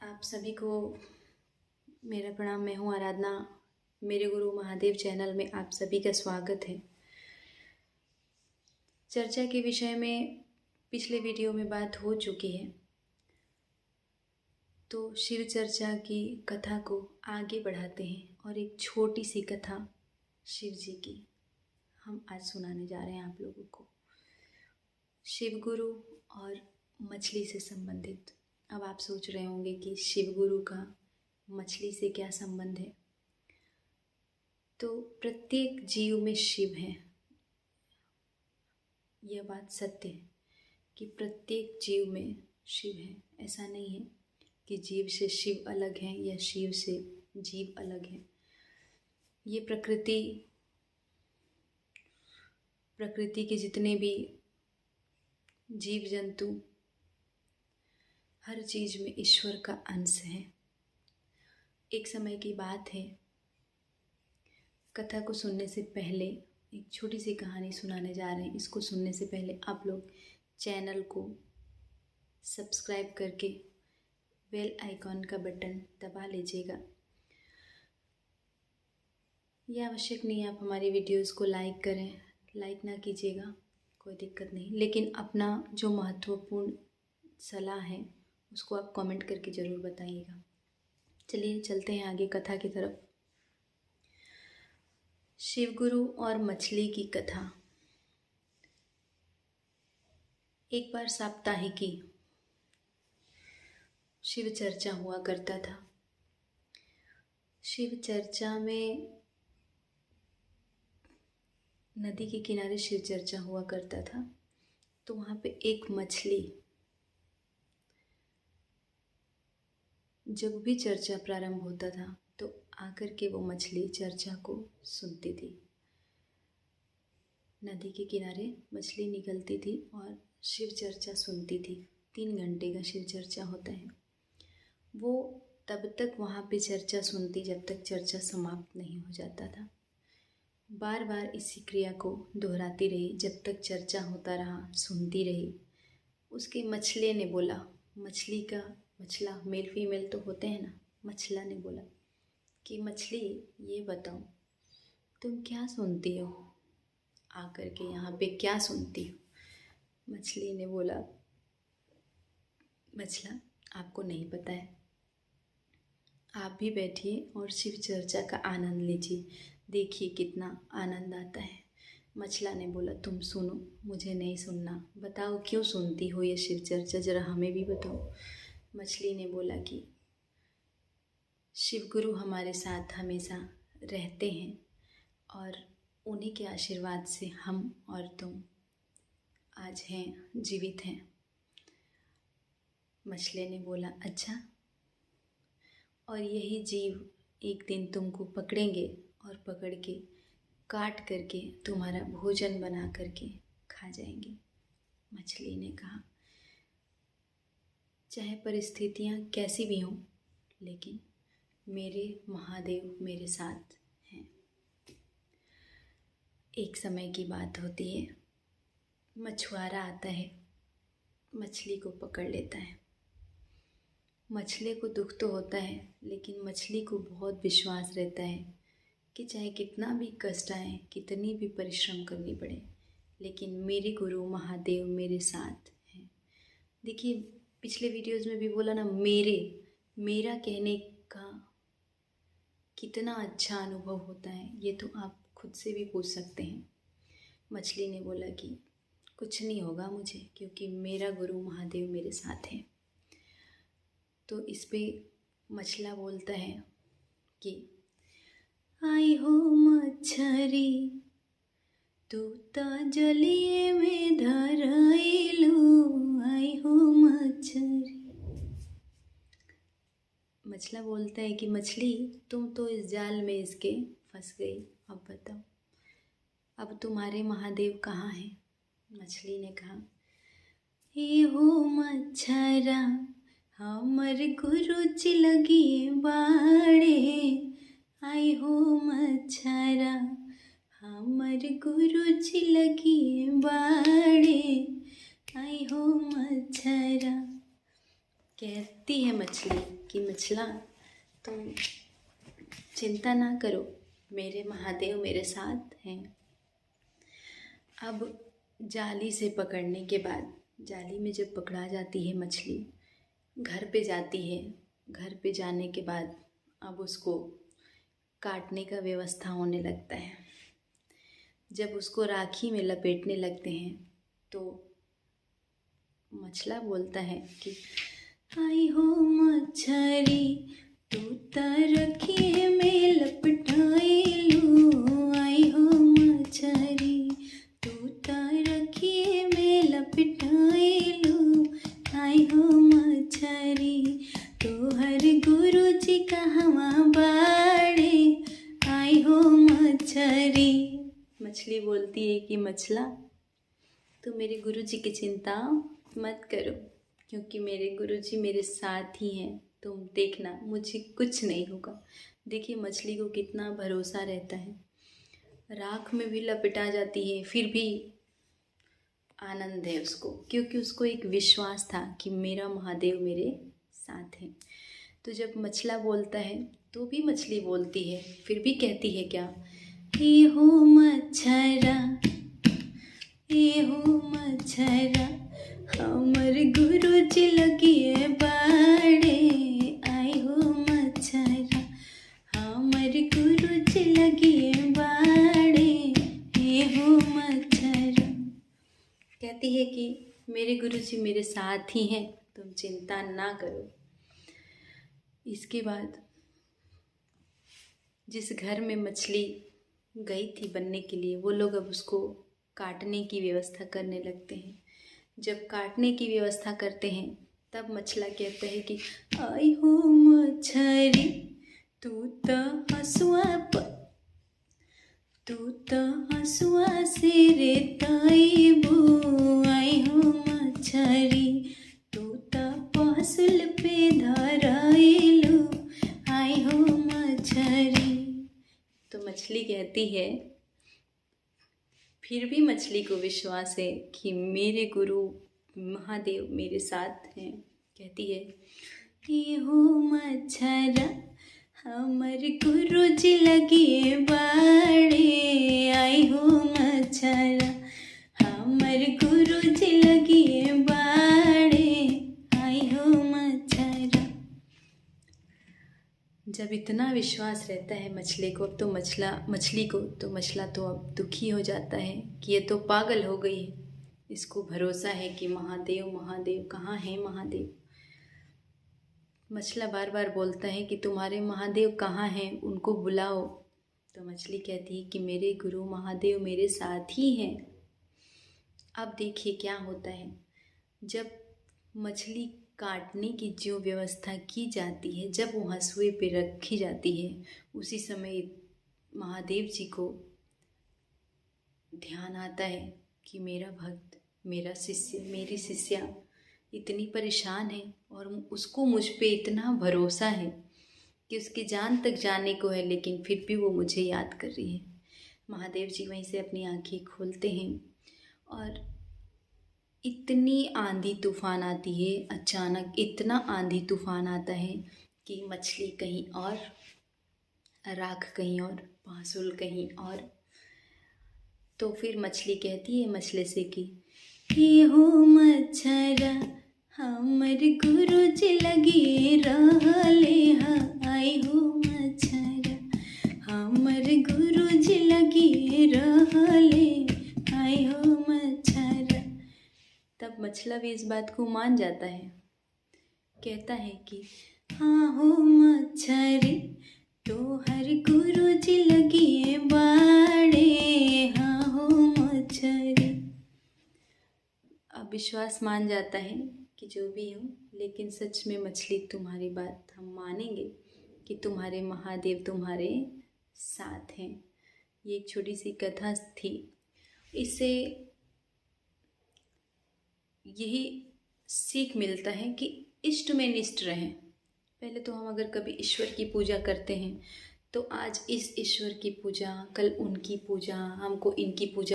आप सभी को मेरा प्रणाम। मैं हूँ आराधना। मेरे गुरु महादेव चैनल में आप सभी का स्वागत है। चर्चा के विषय में पिछले वीडियो में बात हो चुकी है, तो शिव चर्चा की कथा को आगे बढ़ाते हैं और एक छोटी सी कथा शिव जी की हम आज सुनाने जा रहे हैं आप लोगों को। शिव गुरु और मछली से संबंधित। अब आप सोच रहे होंगे कि शिव गुरु का मछली से क्या संबंध है। तो प्रत्येक जीव में शिव है, यह बात सत्य है कि प्रत्येक जीव में शिव है। ऐसा नहीं है कि जीव से शिव अलग है या शिव से जीव अलग है। ये प्रकृति के जितने भी जीव जंतु, हर चीज़ में ईश्वर का अंश है। एक समय की बात है, कथा को सुनने से पहले एक छोटी सी कहानी सुनाने जा रहे हैं। इसको सुनने से पहले आप लोग चैनल को सब्सक्राइब करके बेल आइकॉन का बटन दबा लीजिएगा। यह आवश्यक नहीं है आप हमारी वीडियोस को लाइक करें, लाइक ना कीजिएगा, कोई दिक्कत नहीं, लेकिन अपना जो महत्वपूर्ण सलाह है उसको आप कमेंट करके ज़रूर बताइएगा। चलिए चलते हैं आगे कथा की तरफ। शिवगुरु और मछली की कथा। एक बार साप्ताहिकी शिव चर्चा हुआ करता था। शिव चर्चा में नदी के किनारे शिव चर्चा हुआ करता था। तो वहाँ पे एक मछली जब भी चर्चा प्रारंभ होता था तो आकर के वो मछली चर्चा को सुनती थी। नदी के किनारे मछली निकलती थी और शिव चर्चा सुनती थी। 3 घंटे का शिव चर्चा होता है। वो तब तक वहाँ पे चर्चा सुनती जब तक चर्चा समाप्त नहीं हो जाता था। बार बार इसी क्रिया को दोहराती रही, जब तक चर्चा होता रहा, सुनती रही। उसके मछली ने बोला, मछली का मछला मेल फीमेल तो होते हैं ना, मछला ने बोला कि मछली ये बताओ तुम क्या सुनती हो, आकर के यहाँ पे क्या सुनती हो। मछली ने बोला, मछला आपको नहीं पता है, आप भी बैठिए और शिव चर्चा का आनंद लीजिए, देखिए कितना आनंद आता है। मछला ने बोला, तुम सुनो, मुझे नहीं सुनना, बताओ क्यों सुनती हो ये शिव चर्चा, ज़रा हमें भी बताओ। मछली ने बोला कि शिव गुरु हमारे साथ हमेशा रहते हैं और उन्हीं के आशीर्वाद से हम और तुम आज हैं, जीवित हैं। मछली ने बोला, अच्छा, और यही जीव एक दिन तुमको पकड़ेंगे और पकड़ के काट करके तुम्हारा भोजन बना करके खा जाएंगे। मछली ने कहा, चाहे परिस्थितियाँ कैसी भी हों, लेकिन मेरे महादेव मेरे साथ हैं। एक समय की बात होती है, मछुआरा आता है, मछली को पकड़ लेता है। मछली को दुख तो होता है, लेकिन मछली को बहुत विश्वास रहता है कि चाहे कितना भी कष्ट आए, कितनी भी परिश्रम करनी पड़े, लेकिन मेरे गुरु महादेव मेरे साथ हैं। देखिए, पिछले वीडियोज़ में भी बोला ना, मेरा कहने का कितना अच्छा अनुभव होता है, ये तो आप खुद से भी पूछ सकते हैं। मछली ने बोला कि कुछ नहीं होगा मुझे, क्योंकि मेरा गुरु महादेव मेरे साथ है। तो इस पे मछला बोलता है कि आई हो मछरी तू ता जलिए में धराइलू, आई हो मछरी। मछला बोलता है कि मछली, तुम तो इस जाल में इसके फंस गई, अब बताओ अब तुम्हारे महादेव कहाँ हैं। मछली ने कहा, हे हो मच्छरा हमर गुरु जी लगिए बाड़े, आई हो मच्छरा हमर गुरु जी लगिए बाड़े, आई हो मच्छरा। कहती है मछली कि मछला तुम चिंता ना करो, मेरे महादेव मेरे साथ हैं। अब जाली से पकड़ने के बाद, जाली में जब पकड़ा जाती है मछली, घर पे जाती है। घर पे जाने के बाद अब उसको काटने का व्यवस्था होने लगता है। जब उसको राखी में लपेटने लगते हैं तो मछला बोलता है कि आई हो मछरी तू रखी में लपटाइलू, आई हो मछरी तू रखी में लपटाइलू, आई हो मछरी तोहर गुरु जी कहवा बाड़े, आई हो मछरी। मछली बोलती है कि मछला तो मेरे गुरुजी की चिंता मत करो, क्योंकि मेरे गुरुजी मेरे साथ ही हैं। तुम देखना मुझे कुछ नहीं होगा। देखिए मछली को कितना भरोसा रहता है। राख में भी लपेटा जाती है फिर भी आनंद है उसको, क्योंकि उसको एक विश्वास था कि मेरा महादेव मेरे साथ हैं। तो जब मछला बोलता है तो भी मछली बोलती है, फिर भी कहती है क्या, ए हो मच्छरा, ए हो मच्छरा हमर गुरुजी लगिए बाड़े, आई हो मच्छरा हमर गुरुजी लगिए बाड़े, ए हो मच्छरा। कहती है कि मेरे गुरुजी मेरे साथ ही हैं, तुम चिंता ना करो। इसके बाद जिस घर में मछली गई थी बनने के लिए, वो लोग अब उसको काटने की व्यवस्था करने लगते हैं। जब काटने की व्यवस्था करते हैं तब मछला कहता है कि आई हो मछरी तू तो हसुआ से रेताइबू, आई हो मछरी तू तो पहसुल पे धराइलू, आई हो मछरी। तो मछली कहती है, फिर भी मछली को विश्वास है कि मेरे गुरु महादेव मेरे साथ हैं। कहती है ये हो मच्छरा हमर गुरुजी लगिए बाड़े, आई हो मच्छरा हमर गुरुजी लगिए बाड़े, आई हो मच्छरा। जब इतना विश्वास रहता है मछली को तो मछला तो अब दुखी हो जाता है कि ये तो पागल हो गई है। इसको भरोसा है कि महादेव कहाँ है महादेव। मछला बार बार बोलता है कि तुम्हारे महादेव कहाँ हैं, उनको बुलाओ। तो मछली कहती है कि मेरे गुरु महादेव मेरे साथ ही हैं। अब देखिए क्या होता है। जब मछली काटने की जो व्यवस्था की जाती है, जब वो हंसुए पे रखी जाती है, उसी समय महादेव जी को ध्यान आता है कि मेरा भक्त, मेरा शिष्य, मेरी शिष्या इतनी परेशान है और उसको मुझ पे इतना भरोसा है कि उसकी जान तक जाने को है, लेकिन फिर भी वो मुझे याद कर रही है। महादेव जी वहीं से अपनी आंखें खोलते हैं और इतनी आंधी तूफान आती है। अचानक इतना आंधी तूफान आता है कि मछली कहीं और, राख कहीं और, पासुल कहीं और। तो फिर मछली कहती है मछली से कि ये हो मच्छरा हमर गुरुजी लगिए रहले हा, आई हो मच्छरा हमर गुरुजी लगिए रहले, आई हो मच्छरा। तब मछला भी इस बात को मान जाता है। कहता है कि हाँ हो मच्छरी तोहर गुरुजी लगिए बाड़े, हाँ हो मच्छरी। अब विश्वास मान जाता है कि जो भी हो, लेकिन सच में मछली तुम्हारी बात हम मानेंगे कि तुम्हारे महादेव तुम्हारे साथ हैं। ये एक छोटी सी कथा थी। इससे यही सीख मिलता है कि इष्ट में निष्ठ रहें। पहले तो हम अगर कभी ईश्वर की पूजा करते हैं तो आज इस ईश्वर की पूजा, कल उनकी पूजा, हमको इनकी पूजा